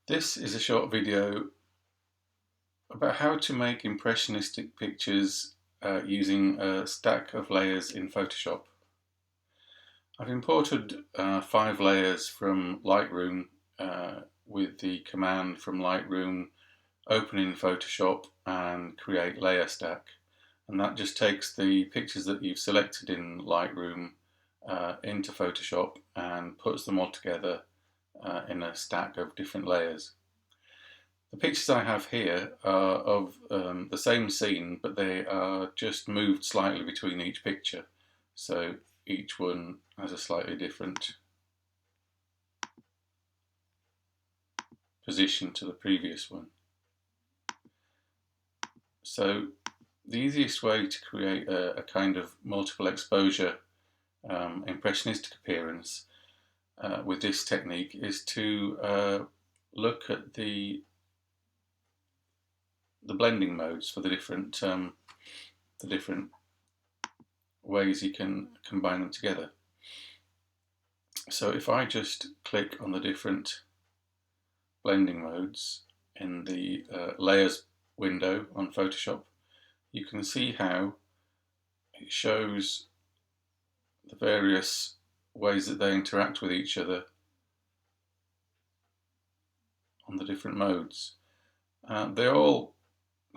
This is a short video about how to make impressionistic pictures using a stack of layers in Photoshop. I've imported 5 layers from Lightroom with the command from Lightroom open in Photoshop and create layer stack, and that just takes the pictures that you've selected in Lightroom into Photoshop and puts them all together in a stack of different layers. The pictures I have here are of the same scene, but they are just moved slightly between each picture. So each one has a slightly different position to the previous one. So the easiest way to create a kind of multiple exposure impressionistic appearance with this technique is to look at the blending modes for the different ways you can combine them together. So if I just click on the different blending modes in the layers window on Photoshop, you can see how it shows the various ways that they interact with each other on the different modes. They all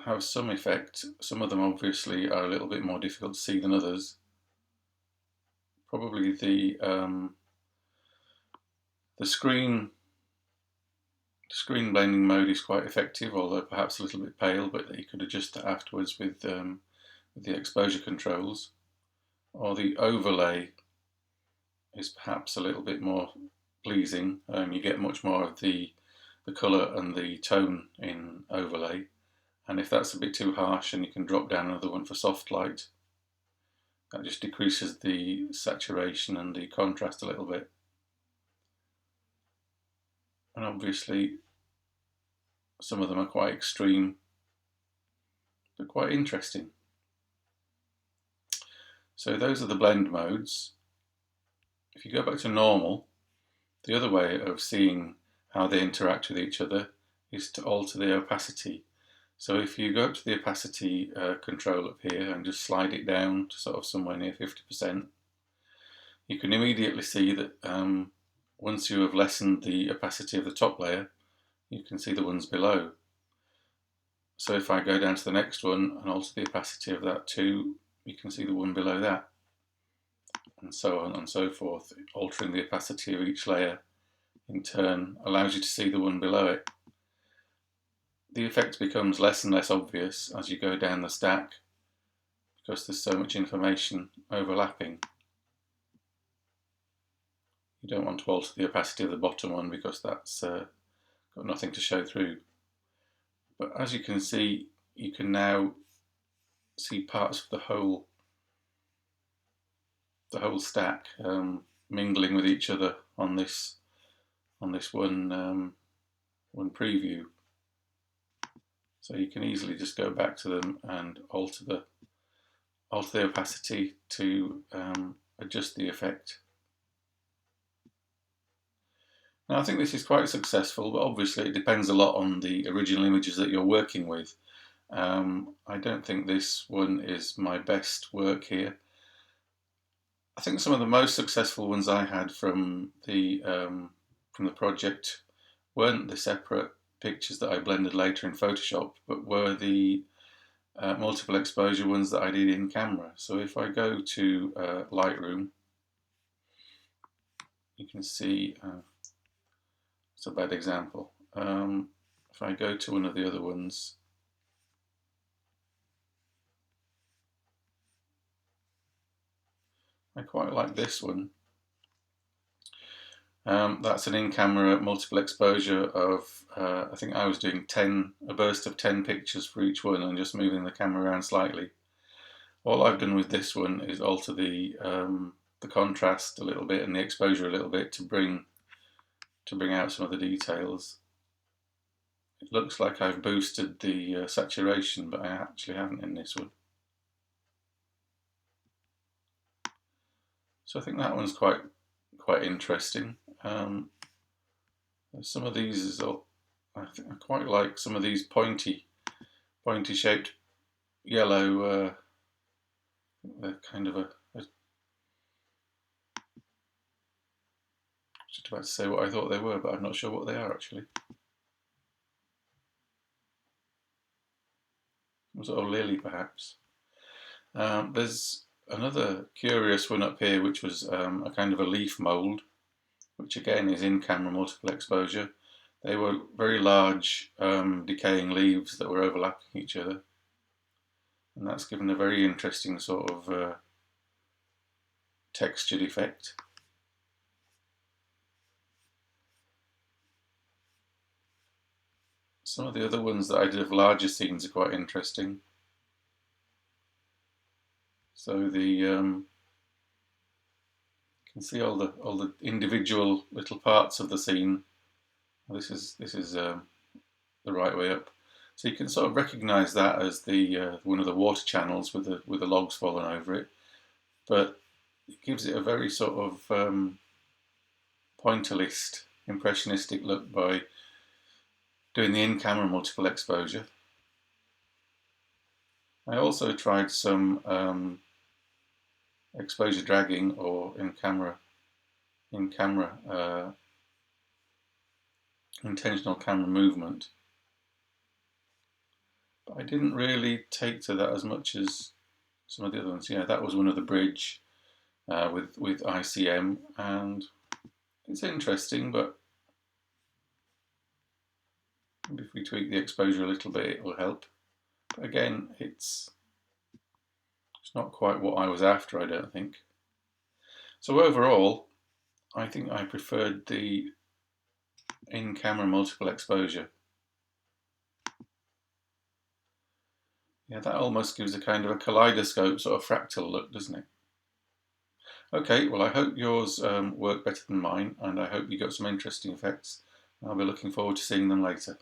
have some effect. Some of them obviously are a little bit more difficult to see than others. Probably the screen blending mode is quite effective, although perhaps a little bit pale, but you could adjust that afterwards with the exposure controls. Or the overlay is perhaps a little bit more pleasing. You get much more of the colour and the tone in overlay, and if that's a bit too harsh, then you can drop down another one for soft light. That just decreases the saturation and the contrast a little bit. And obviously some of them are quite extreme, but quite interesting. So those are the blend modes. If you go back to normal, the other way of seeing how they interact with each other is to alter the opacity. So if you go up to the opacity control up here and just slide it down to sort of somewhere near 50%, you can immediately see that once you have lessened the opacity of the top layer, you can see the ones below. So if I go down to the next one and alter the opacity of that too, you can see the one below that, and so on and so forth. Altering the opacity of each layer in turn allows you to see the one below it. The effect becomes less and less obvious as you go down the stack because there's so much information overlapping. You don't want to alter the opacity of the bottom one because that's got nothing to show through. But as you can see, you can now see parts of the whole stack mingling with each other on this one preview. So you can easily just go back to them and alter the opacity to adjust the effect. Now I think this is quite successful, but obviously it depends a lot on the original images that you're working with. I don't think this one is my best work here. I think some of the most successful ones I had from the project weren't the separate pictures that I blended later in Photoshop, but were the multiple exposure ones that I did in camera. So if I go to Lightroom, you can see it's a bad example. If I go to one of the other ones, I quite like this one. That's an in-camera multiple exposure of, I think I was doing a burst of 10 pictures for each one and just moving the camera around slightly. All I've done with this one is alter the contrast a little bit and the exposure a little bit to bring out some of the details. It looks like I've boosted the saturation, but I actually haven't in this one. So I think that one's quite interesting. Some of these I quite like some of these pointy shaped yellow. They're kind of just about to say what I thought they were, but I'm not sure what they are actually. Some sort of lily, perhaps. There's another curious one up here, which was a kind of a leaf mould, which again is in camera multiple exposure. They were very large decaying leaves that were overlapping each other, and that's given a very interesting sort of textured effect. Some of the other ones that I did of larger scenes are quite interesting. So you can see all the individual little parts of the scene. This is the right way up. So you can sort of recognise that as the one of the water channels with the logs falling over it, but it gives it a very sort of pointillist, impressionistic look by doing the in-camera multiple exposure. I also tried some exposure dragging or in-camera intentional camera movement, but I didn't really take to that as much as some of the other ones. Yeah, that was one of the bridge with ICM, and it's interesting, but maybe if we tweak the exposure a little bit, it will help. But again, it's not quite what I was after, I don't think. So overall, I think I preferred the in-camera multiple exposure. Yeah, that almost gives a kind of a kaleidoscope sort of fractal look, doesn't it? Okay, well I hope yours worked better than mine, and I hope you got some interesting effects. I'll be looking forward to seeing them later.